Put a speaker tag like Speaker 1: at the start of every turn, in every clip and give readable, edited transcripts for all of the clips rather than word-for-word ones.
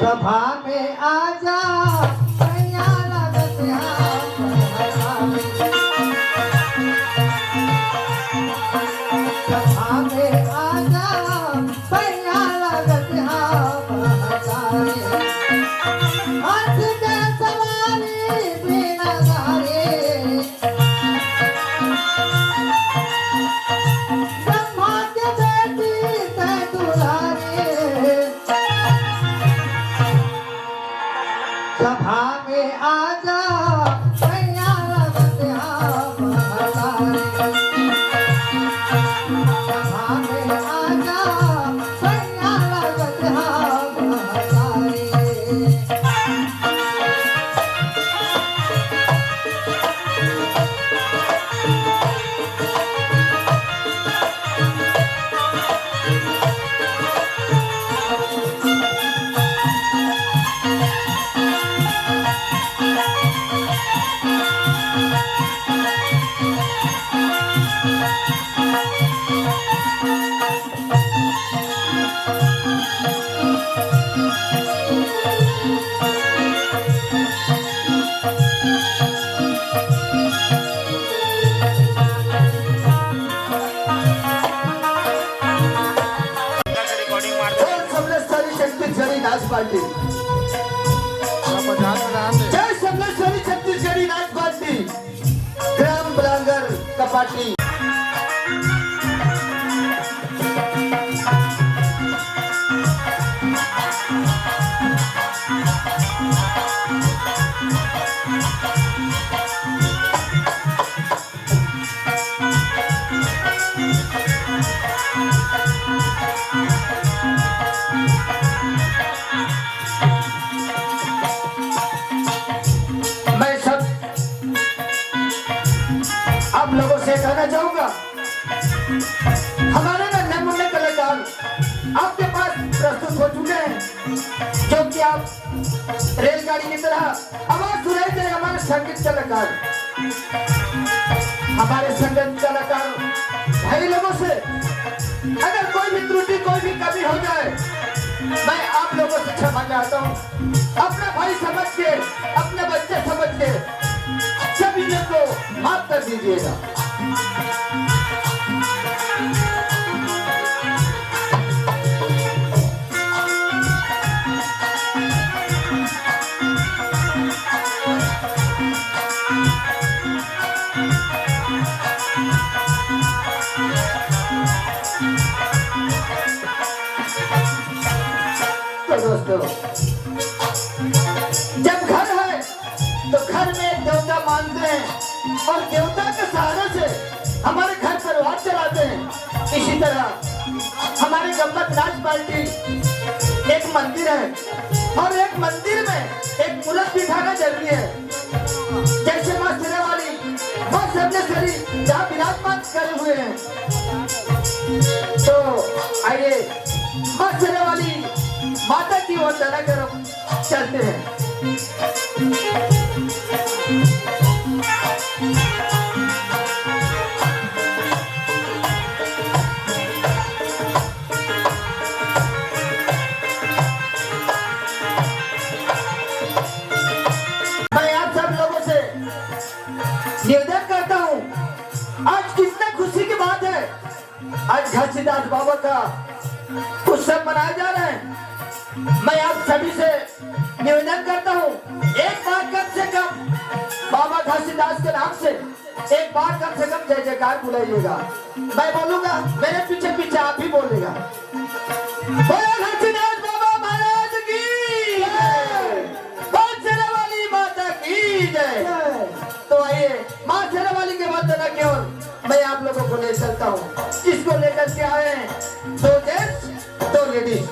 Speaker 1: सभा में आजा भैया लगत सभा में आजा भैया लगत हाथ के सवारी बिना गाड़ी ब्रह्मा के बेटी तै दुलारी सभा में आजा भैया लगत सभा में आजा भैया लगत पार्टी जय समलेश्वरी छत्तीसगढ़ी नाच पार्टी ग्राम बलांगर कपाटी आप लोगों से कहना चाहूंगा हमारे नन्हे मुन्ने कलाकार आपके पास प्रस्तुत हो चुके हैं जो कि आप रेलगाड़ी की तरह आवाज सुनाई दे हमारे संगीत कलाकार भाई लोगों से अगर कोई भी त्रुटि कोई भी कमी हो जाए मैं आप लोगों से क्षमा चाहता हूँ अपना भाई समझ के अपने बच्चे समझ के सभी को माफ कर दीजिएगा। तो दोस्तों जब घर है तो घर में देवता मानते हैं और देवता के सहारे से हमारे घर परिवार चलाते हैं। इसी तरह हमारे गम्मत नाच पार्टी एक मंदिर है और एक मंदिर में एक मूर्त बिठाना जरूरी है। जैसे माँ शेरावाली माँ समलेश्वरी जहाँ विराजमान करे हुए हैं तो आइए माँ शेरावाली माता की वंदना करो चलते हैं। मैं आप सब लोगों से निवेदन करता हूँ आज कितने खुशी की बात है। आज घासीदास बाबा का उत्सव मनाया जा रहा है। मैं आप सभी से निवेदन करता हूँ एक बार कम से कम बाबा घासीदास के नाम से एक बार कम से कम जय जयकार बुलाइएगा। मैं बोलूंगा मेरे पीछे पीछे आप ही बोलेगा। बोलो घासीदास बाबा महाराज की जय, माँ शेरावाली माता की जय। तो आइए माँ शेरावाली के वंदना की ओर मैं आप लोगों को ले चलता हूँ। इसको लेकर के आए हैं 2 जेंट्स 2 लेडीज।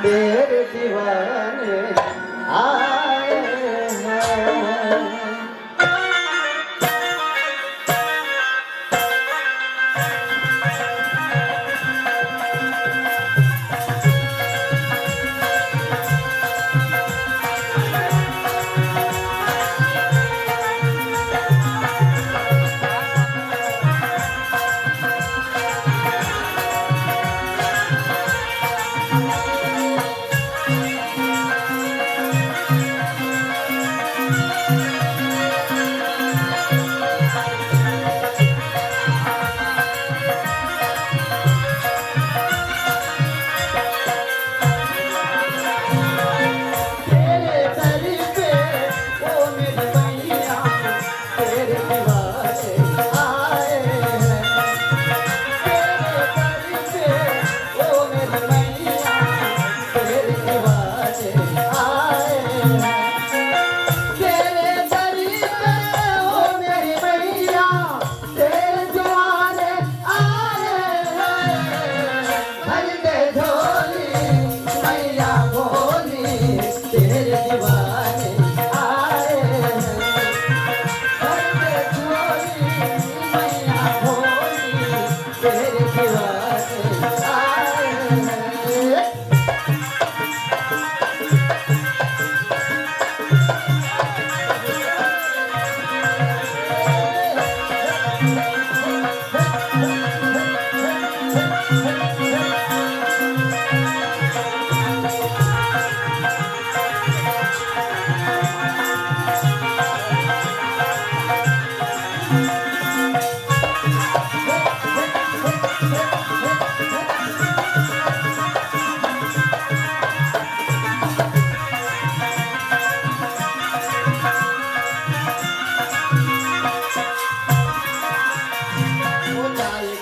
Speaker 2: तेरे दीवाने आए हैं।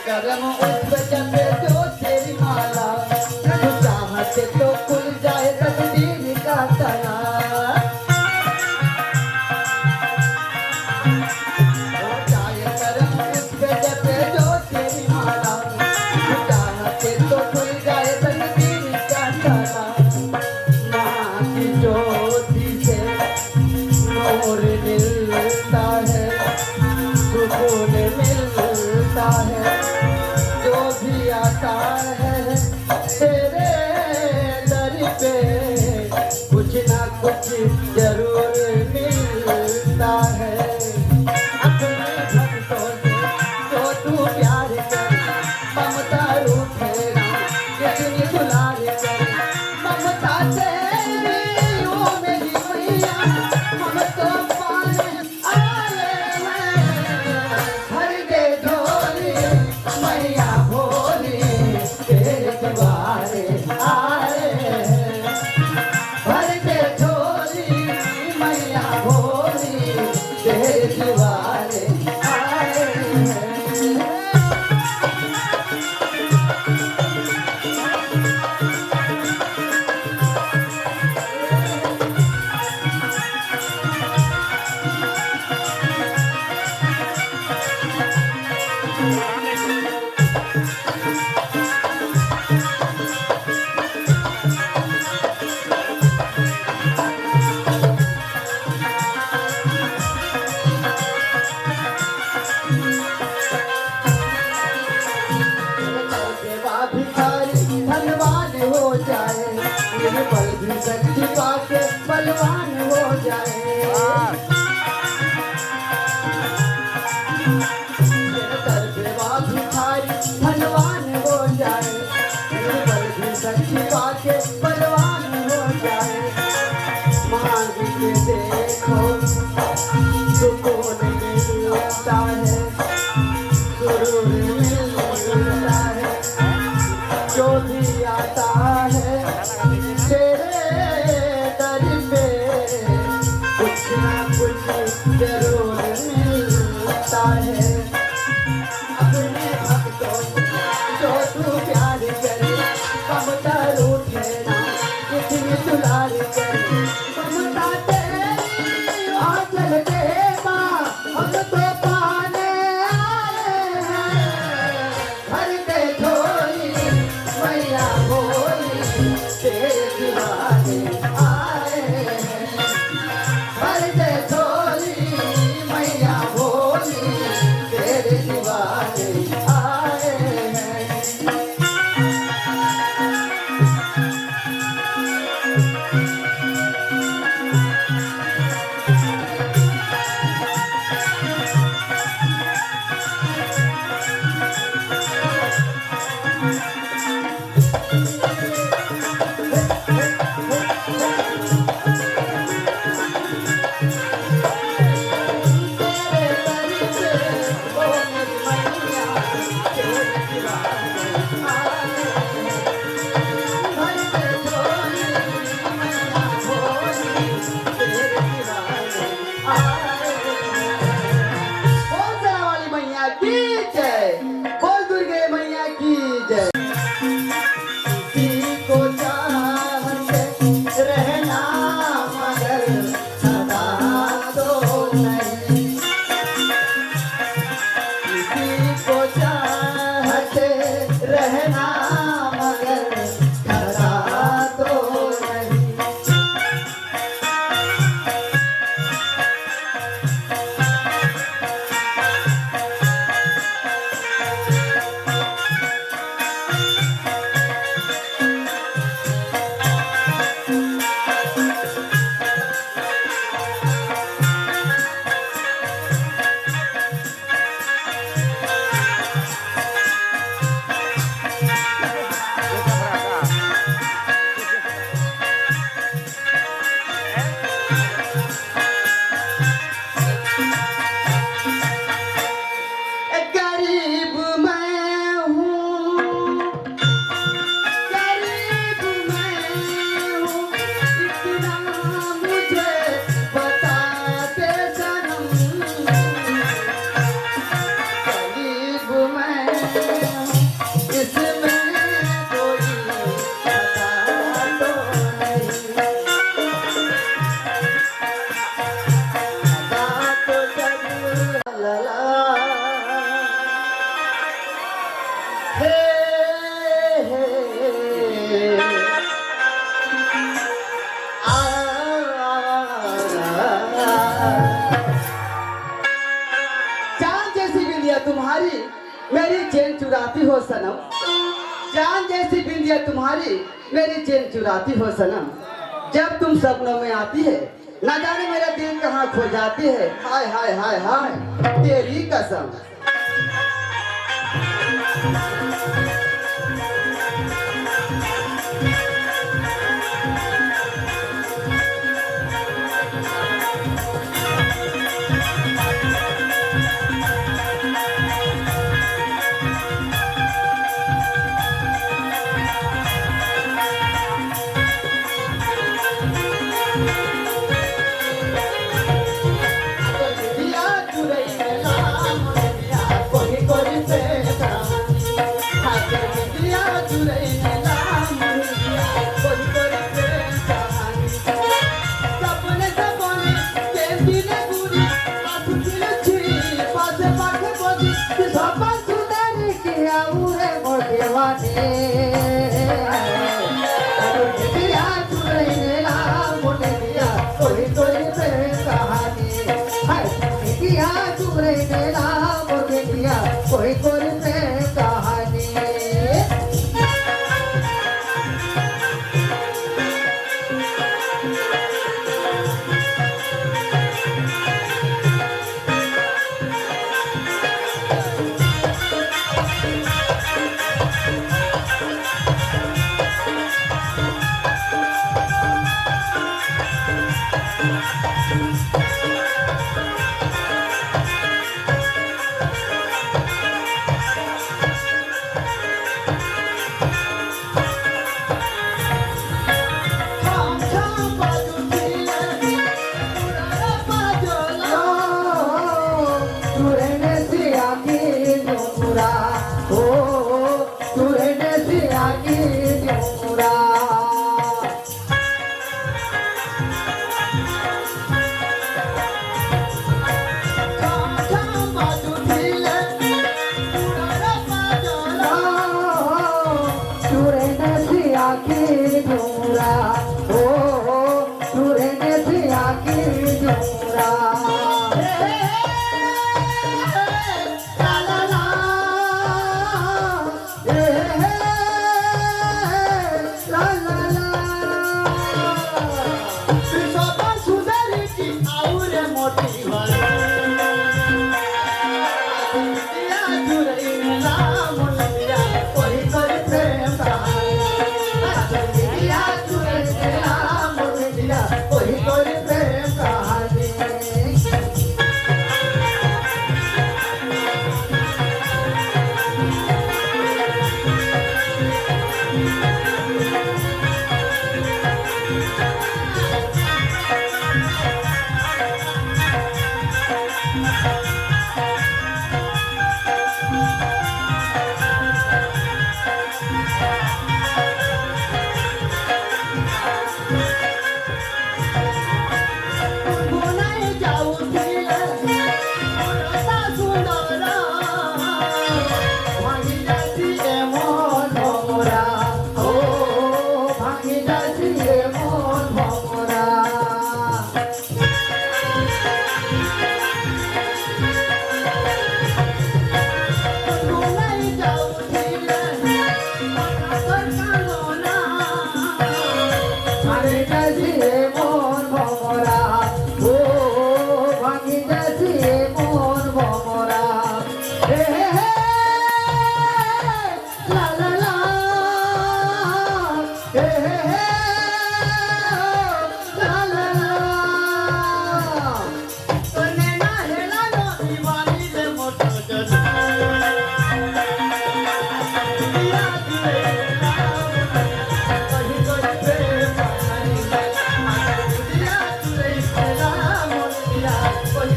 Speaker 2: करम उस जपे जो तेरी माला, तू चाहते तो खुल जाए तकदीर का ताला। हो जाए करम उस जपे जो तेरी माला, तू चाहते तो खुल जाए तकदीर का ताला। माँ की ज्योति से नूर मिलता है, सुकून मिलता है, जो भी आता है तेरे दर पे कुछ ना कुछ जरूर मिलता है। अपने भक्तों से जो तू प्यार कर, ममता रूठेगा कितनी दुलार कर। ममता तेरी ओ मेरी मैया, हम तो पाने आए हैं। भर दे झोली मैया भोली, तेरे द्वारे आए हैं। भर दे झोली मैया भोली, तेरे द्वारे आए हैं। भिखारी धनवान हो जाए, मेरे बल भी शक्ति पाके बलवान हो जाए। मेरे दर पे वह भिखारी धनवान हो जाए, मेरे बल भी शक्ति पाके बलवान हो जाए। मांग के देखो सुकून मिलता है, सुरूर मिलता है, जो भी आता है तेरे दर पे कुछ ना कुछ जरूर मिलता है। अपने भक्तों से जो तू प्यार करे, ममता रूठे ना चुराती हो सनम, जान जैसी बिंदिया तुम्हारी मेरी चैन चुराती हो सनम। जब तुम सपनों में आती है ना जाने मेरा दिल कहाँ खो जाती है। हाय हाय हाय हाय तेरी कसम। कोई कोई प्रेम कहानी।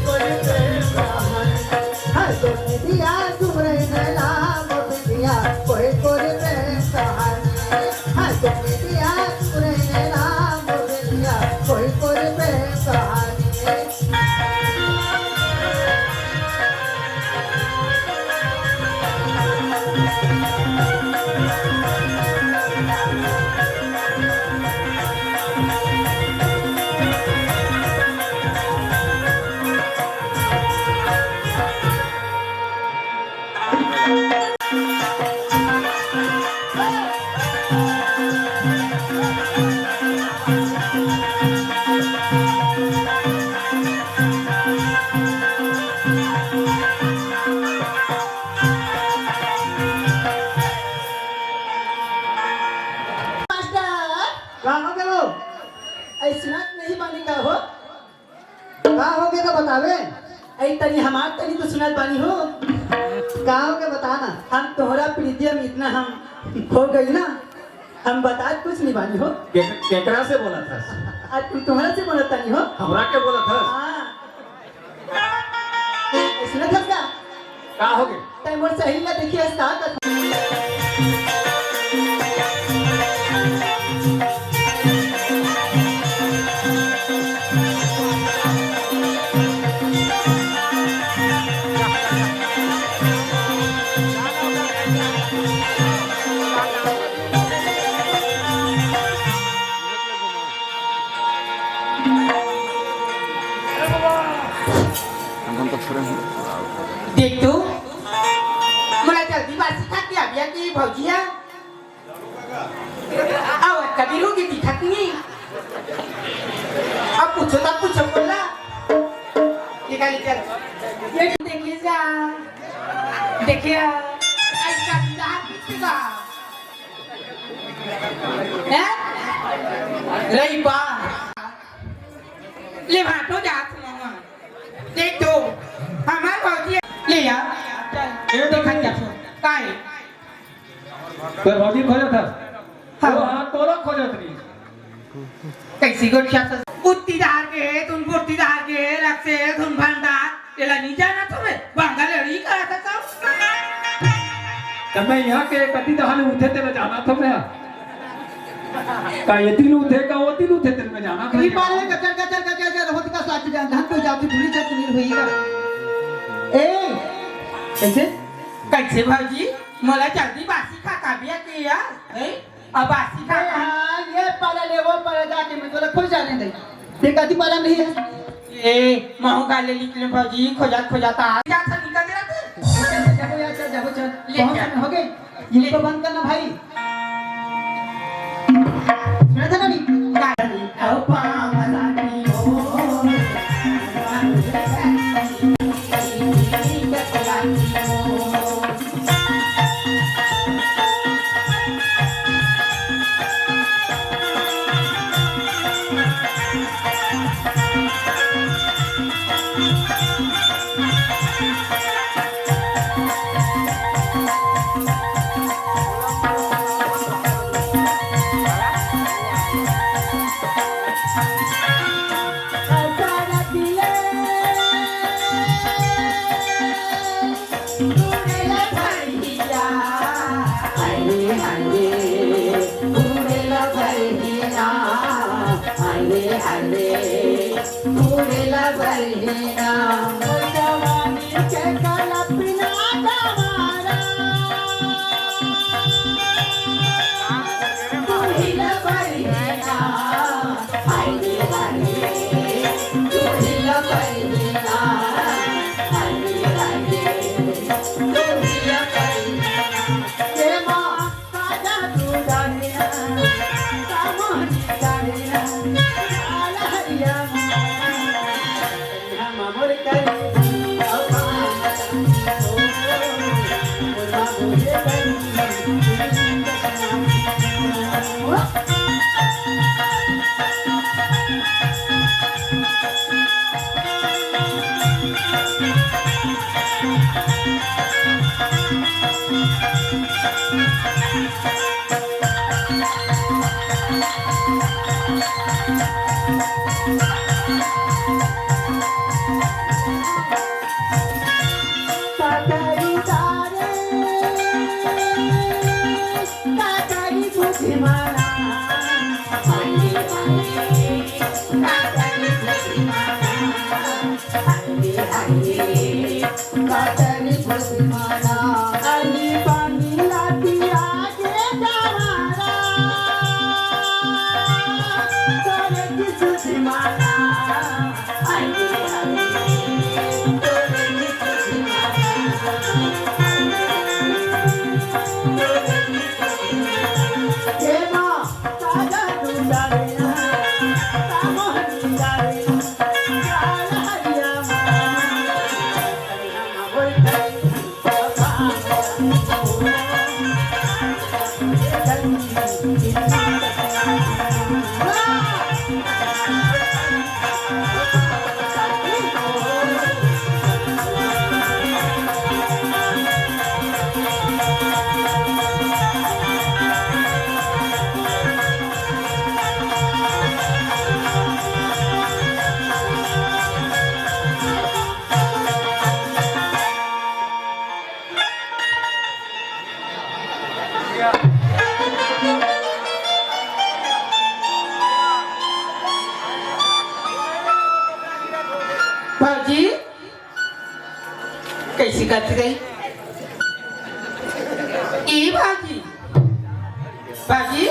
Speaker 2: Con ऐ तनी हमार तनी तो सुनत बानी हो। गाँव के बताना हम तोहरा प्रीतिया में इतना हम हो गई ना, हम बता कुछ नहीं बानी हो।
Speaker 3: केकरा से बोला था?
Speaker 2: आज तू तोहरा से बोलत तनी हो।
Speaker 3: हमरा के बोला था?
Speaker 2: हाँ सुनत हस
Speaker 3: का हो गए?
Speaker 2: तै मोर सही ना देखिए का
Speaker 4: देख तू मला जल्दी बासी खाती अभिया की भौजिया आवत कभी होगी दिखत नहीं। अब पूछो बोला ये गाली चल ये देखिए जा देखिए ऐसा दार किसका है रही बा ले भाटो जात मामा देख तू हमार भौजी ले यार ये देखा क्या काय
Speaker 3: तो भौजी खोजा था?
Speaker 4: हाँ।
Speaker 3: तो हाँ तोला खोजत नहीं।
Speaker 4: कैसी गोठिया उत्तीदार के तुम उत्तीदार के रखे तुम भंडार एला नहीं जाना तुम्हें बांगा लड़ी करा था
Speaker 3: तब मैं यहाँ के कति दहाने उठे तेरे जाना था मैं का ये तीन उठे का वो तीन उठे तेरे में जाना था।
Speaker 2: ये पाले कचर होत का साथ जान धान को जाती पूरी छत नहीं होईगा। ए
Speaker 4: कैसे भौजी मोला जल्दी बासी खा काबिया के यार ए अब बासी खा
Speaker 2: हाँ ये पाला ले वो पाला जाके मैं तोला खोज जाने दे। ये कति पाला नहीं है
Speaker 4: ए महू गाले निकले भौजी खोजाता जा था निकल दे रहा
Speaker 2: जाओ यार चल जाओ चल
Speaker 4: ले क्या?
Speaker 2: हो गए इनको बंद करना भाई। सुना था ना नहीं
Speaker 4: आओ पावलानी हो कैसी करती रही ए भाजी भाजी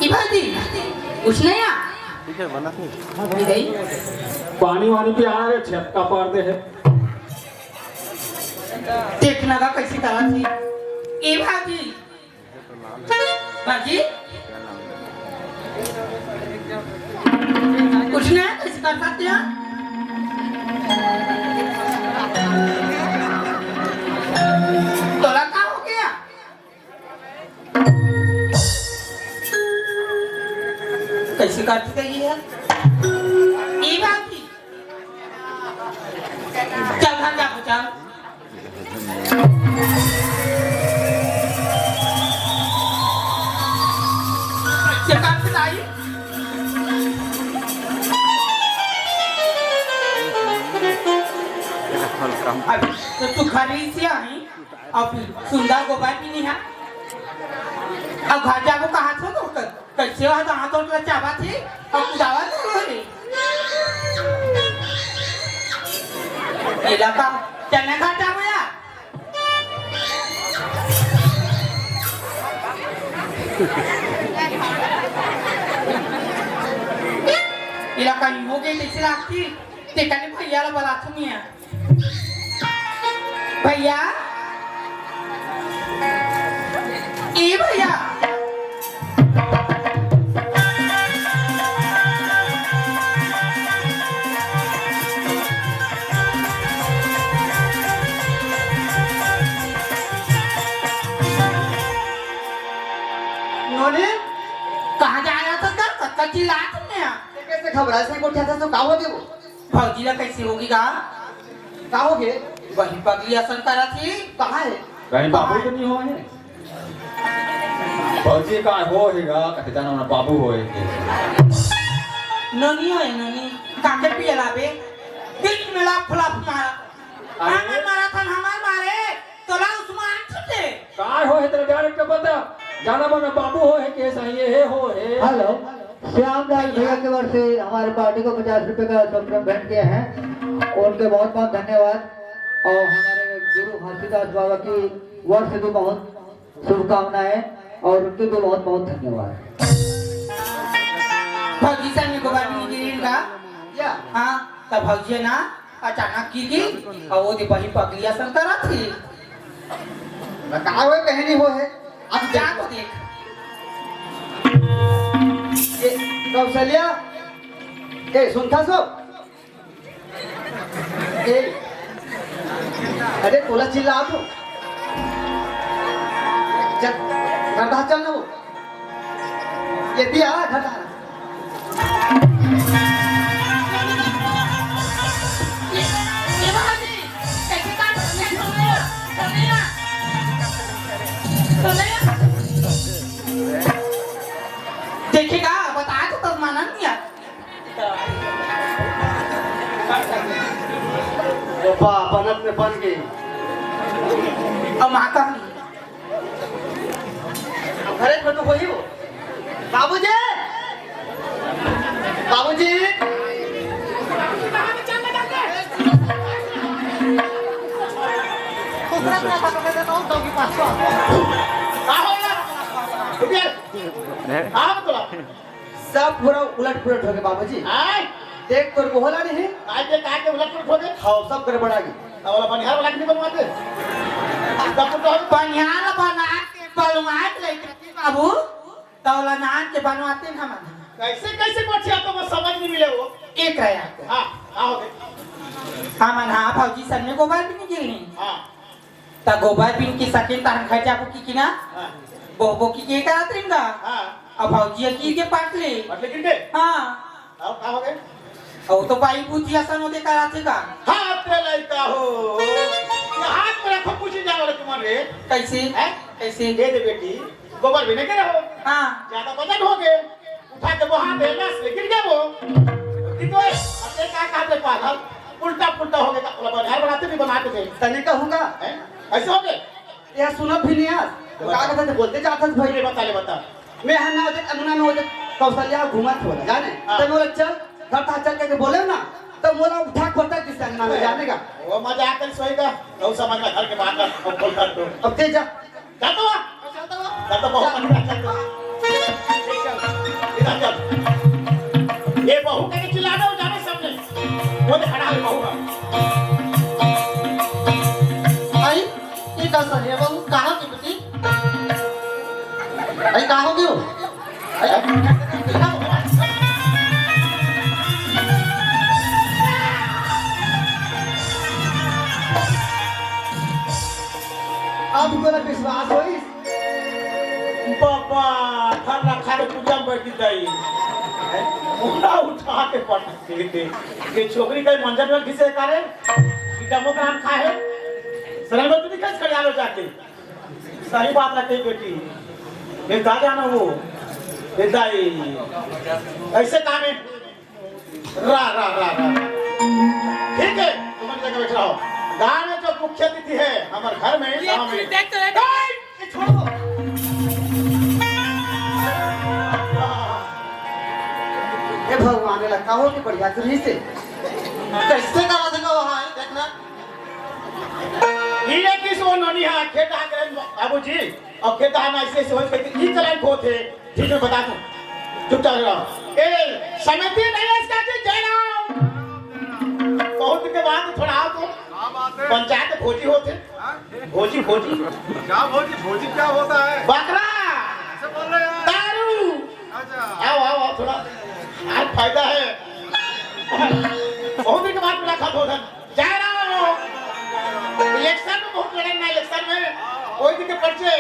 Speaker 4: ए भाजी कुछ नहीं आ गई
Speaker 3: पानी वानी पे आ रहे छटका पार दे है
Speaker 4: देखना का कैसी तरह थी ए भाजी भाजी कुछ नहीं कैसे कर सकते हैं तोला क्या हो गया कैसे करती रही है ए भाजी चल घर जा चल तो तू खरीद से आई और सुंदर गोबर भी नहीं है अब घर जाको कहाँ छो तो कैसे हो तो हाथों तो चाबा थी और कुदावा तो रे इलाका चलने घर जाओ यार इलाका हो गई कैसे रखती देखने भैया ला बला तुम्हें भैया ए भैया
Speaker 2: नोने
Speaker 4: कहाँ जा रहा था कच्चा चिल्ला तुमने
Speaker 2: कैसे खबर से कोठिया था तो का हो गए वो
Speaker 4: फौजी ला कैसी होगी का
Speaker 2: हो गए
Speaker 4: वही पगली असर करा थी
Speaker 2: कहाँ है
Speaker 3: कहीं बाबू तो नहीं हो है फौजी का हो हैगा कहता ना बाबू हो है
Speaker 4: ननी है ननी काके पिए लाबे दिल में ला फलाप मारा हमार था हमार मारे तोला उस्मान छते
Speaker 3: काय हो है तेरे डायरेक्ट का पता जाना बना बाबू हो है के सही है हो है
Speaker 5: हेलो श्यामलाल भैया की ओर से हमारी पार्टी को 50 रुपए का सब्सक्राइब भेंट किए हैं उनके बहुत बहुत धन्यवाद और हमारे गुरु घासीदास बाबा की ओर से भी बहुत शुभकामनाएं और उनके भी बहुत बहुत धन्यवाद।
Speaker 4: फौजी सन को बात नहीं गिरी का
Speaker 2: या
Speaker 4: हाँ तब फौजी ना अचानक की और वो वही पगली असर करा थी
Speaker 2: कहाँ हुए कहीं नहीं हो है
Speaker 4: अब जा को देख
Speaker 2: कौशल्या ए सुनता सो ए अरे तोला चिल्ला तो चल घरदा चल ना वो ये दिया घरदा
Speaker 4: ये बाजी कैसे काट देखिएगा बता तो माना नहीं है
Speaker 2: बाबा बनत में बन गई
Speaker 4: अब माता
Speaker 2: घरे में तो वही हो बाबूजी बाबूजी सब पूरा उलट पुलट हो गए बाबूजी देख तो बोला नहीं उलट पुलट हो गए हाँ सब गड़बड़ा गई बनिहार वाला नहीं बनवाते
Speaker 4: बनिहार बना के बलवात लेके बाबू तौला नान के बनवाते हैं हम
Speaker 2: कैसे कैसे बच्चे तो वो समझ नहीं मिले वो
Speaker 4: एक रहा
Speaker 2: हाँ हो गए
Speaker 4: हम हाँ फौजी सन में गोबर भी नहीं गिरनी
Speaker 2: हाँ
Speaker 4: ता गोबर बिन की सकिन ता खर्चा को की ना बो की के करा त्रिंगा
Speaker 2: हाँ
Speaker 4: अब फौजी की के पाट ले
Speaker 2: लेकिन के
Speaker 4: हाँ
Speaker 2: अब हो गए
Speaker 4: और तो पाई पूछी असन होते करा थे का
Speaker 2: हाथ पे लड़का हो ये हाथ पे रखो पूछी जा वाले तुम्हारे
Speaker 4: कैसे
Speaker 2: हैं
Speaker 4: कैसे
Speaker 2: दे दे बेटी गोबर भी नहीं करे हो
Speaker 4: हाँ
Speaker 2: ज्यादा वजन हो गए उठा के वो हाथ है बस लेकिन क्या वो कितो अपने क्या कहते पागल उल्टा पुल्टा हो गया बोला बनिहार बनाते भी बनाते थे तने कहूंगा हैं ऐसे हो गए यह सुनो भी नहीं यार का कहते थे बोलते जाता था भाई ले बता मैं हन्ना होते अनुना में होते कौशल्या घुमत हो जाने तो बोले चल घर चल के बोले ना तो बोला उठा खोटा किसका करना न जानेगा।
Speaker 6: वो मजाक कर सोएगा तो समझ में घर के बाहर अब खोल कर दो
Speaker 2: अब तेज जा।
Speaker 6: चलता हुआ चलता बहुत मजा चलता इधर चल ये बहू के चिल्लाना हो जाने सबने वो खड़ा है बहू
Speaker 7: आई ये कैसा है बहू कहाँ की बेटी आई कहाँ हो गयो
Speaker 2: अब तोरा विश्वास होई
Speaker 6: बाबा घर रखा के पूजा में बैठी गई मुंडा उठा के पटक दे ये छोकरी का मंजर में घिसे करे कि डमो का नाम खाए सरल में तुम कैसे खड़े आलो जाके सही बात है कही बेटी ये दादा ना वो ये दाई ऐसे काम है रा रा रा रा ठीक है तुम जगह बैठ रहो गांव में जो मुख्य अतिथि है हमारे घर में गांव में ये छोड़ो
Speaker 2: हे भगवान लगा हो कि बढ़िया से से
Speaker 7: कैसे करा देगा वहाँ देखना
Speaker 6: ये किस वो नोनी है खेत आ करे बाबूजी अब खेत आना ऐसे ऐसे हो के ई चलान को थे ठीक है बता दूं चुपचाप रहो ए समिति नहीं है इसका कि जयराम बहुत के बाद थोड़ा आओ तो पंचायत भोजी होते भोजी भोजी
Speaker 8: क्या भोजी क्या होता है
Speaker 6: बकरा
Speaker 8: ऐसे बोल रहे हैं
Speaker 6: दारू
Speaker 8: अच्छा
Speaker 6: आओ आओ आओ थोड़ा आज फायदा है बहुत दिन के बाद मुलाकात हो जयराम इलेक्शन में बहुत लड़ाई ना इलेक्शन में कोई दिन के पर्चे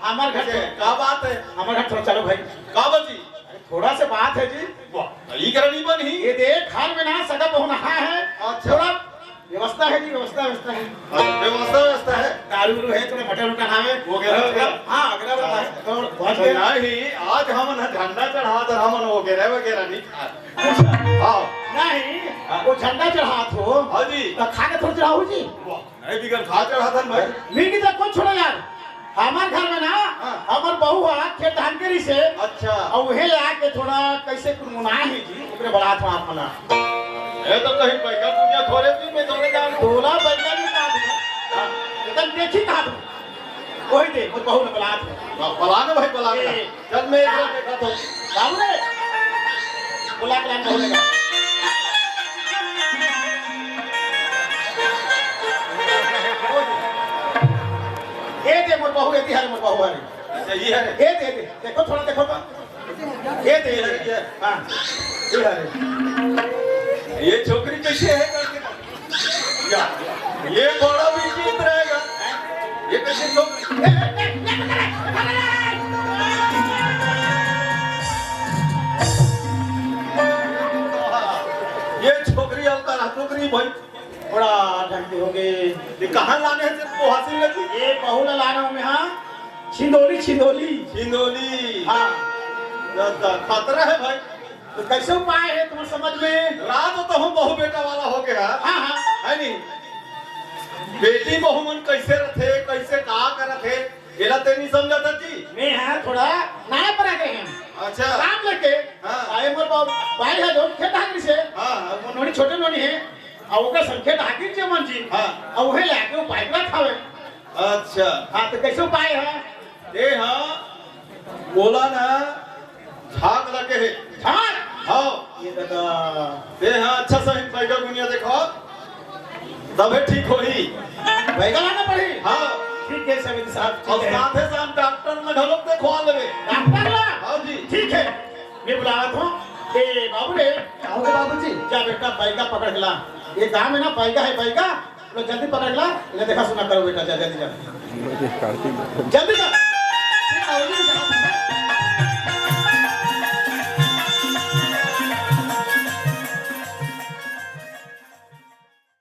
Speaker 6: हमारे घर से
Speaker 8: क्या बात है
Speaker 6: हमारे घर थोड़ा चलो भाई
Speaker 8: का बची
Speaker 6: थोड़ा से बात है जी
Speaker 8: ये करनी बनी
Speaker 6: ये देख खान में ना सगा बहु नहा है
Speaker 8: अच्छा।
Speaker 6: थोड़ा व्यवस्था है जी व्यवस्था है
Speaker 8: व्यवस्था है
Speaker 6: दारू है थोड़ा मटन उटन है
Speaker 8: वो वगैरह
Speaker 6: हाँ अगला है तो बहुत देर
Speaker 8: नहीं आज हम झंडा चढ़ा तो हम वगैरह नहीं खाए हाँ
Speaker 6: नहीं वो झंडा चढ़ा तो
Speaker 8: हाँ जी
Speaker 6: तो खा के थोड़ा चढ़ाओ जी
Speaker 8: नहीं बिगड़ खा चढ़ा था भाई
Speaker 6: मीट तो कौन छोड़ो यार हमारे घर में ना हमार बहू है खेत धानकरी से
Speaker 8: अच्छा
Speaker 6: और वही ला के थोड़ा कैसे कुनमुना है जी ओकरे बड़ा था अपना
Speaker 8: ये तो कहीं पैसा दुनिया थोड़े भी में दोने जा
Speaker 6: तोला बैठा नहीं का दूं एकदम देखी का दूं वही दे वो बहू ने बला था
Speaker 8: पलाने भाई पलाने जब मैं इधर देखा तो
Speaker 6: बाबू रे बुला के लाने बोलेगा ये दे मोर बहू ये हर मोर बहू है
Speaker 8: यही है
Speaker 6: ये दे देखो थोड़ा देखो तो ये दे हां ये है
Speaker 8: ये छोकरी कैसे है करके या ये बड़ा विचित्र रहेगा ये कैसे छोकरी ये छोकरी अलता छोकरी भाई
Speaker 6: बड़ा ढंग होंगे
Speaker 8: ये कहाँ लाने हैं सिर्फ वो हासिल लगी
Speaker 6: ये बहू ला लाना हूं मैं हां छिंदोली छिंदोली
Speaker 8: छिंदोली
Speaker 6: हां
Speaker 8: खतरा है भाई
Speaker 6: तो कैसे उपाय है तुम्हारे समझ में
Speaker 8: रात तो हम बहु बेटा वाला हो गया
Speaker 6: हां हां
Speaker 8: है नहीं बेटी बहु मन कैसे रथे कैसे कहा करत है एला ते नहीं समझता जी
Speaker 6: मैं है थोड़ा नया पर आ गए हैं
Speaker 8: अच्छा
Speaker 6: काम लेके
Speaker 8: हाँ।
Speaker 6: आए मोर भाई है जो खेत हाकिर से
Speaker 8: हाँ
Speaker 6: वो नोनी छोटे नोनी है और ओकर संखेत हाकिर जे मन जी
Speaker 8: हाँ।
Speaker 6: और वही लाके वो पाइप रख खावे
Speaker 8: अच्छा
Speaker 6: हां तो कैसे उपाय है
Speaker 8: ये हाँ बोला ना झाग लगे है
Speaker 6: झाग
Speaker 8: हाँ
Speaker 6: ये दादा
Speaker 8: ये हाँ अच्छा सही पैगा दुनिया देखो तबे ठीक होई
Speaker 6: बैगा लाना पड़ी
Speaker 8: हाँ
Speaker 6: ठीक है समिति साहब
Speaker 8: और
Speaker 6: ठीक है
Speaker 8: साथ ही साथ डॉक्टर में घलोक देखवा लेवे
Speaker 6: डॉक्टर ला
Speaker 8: हाँ जी
Speaker 6: ठीक है मैं बुला रहा हूं ए बाबू रे
Speaker 2: आओ बाबूजी
Speaker 6: जा बेटा बैगा पकड़ के ला ये गांव में ना बैगा है बैगा लो जल्दी पकड़ ला इन्हें देखा सुना करो बेटा जा जल्दी जा जल्दी जा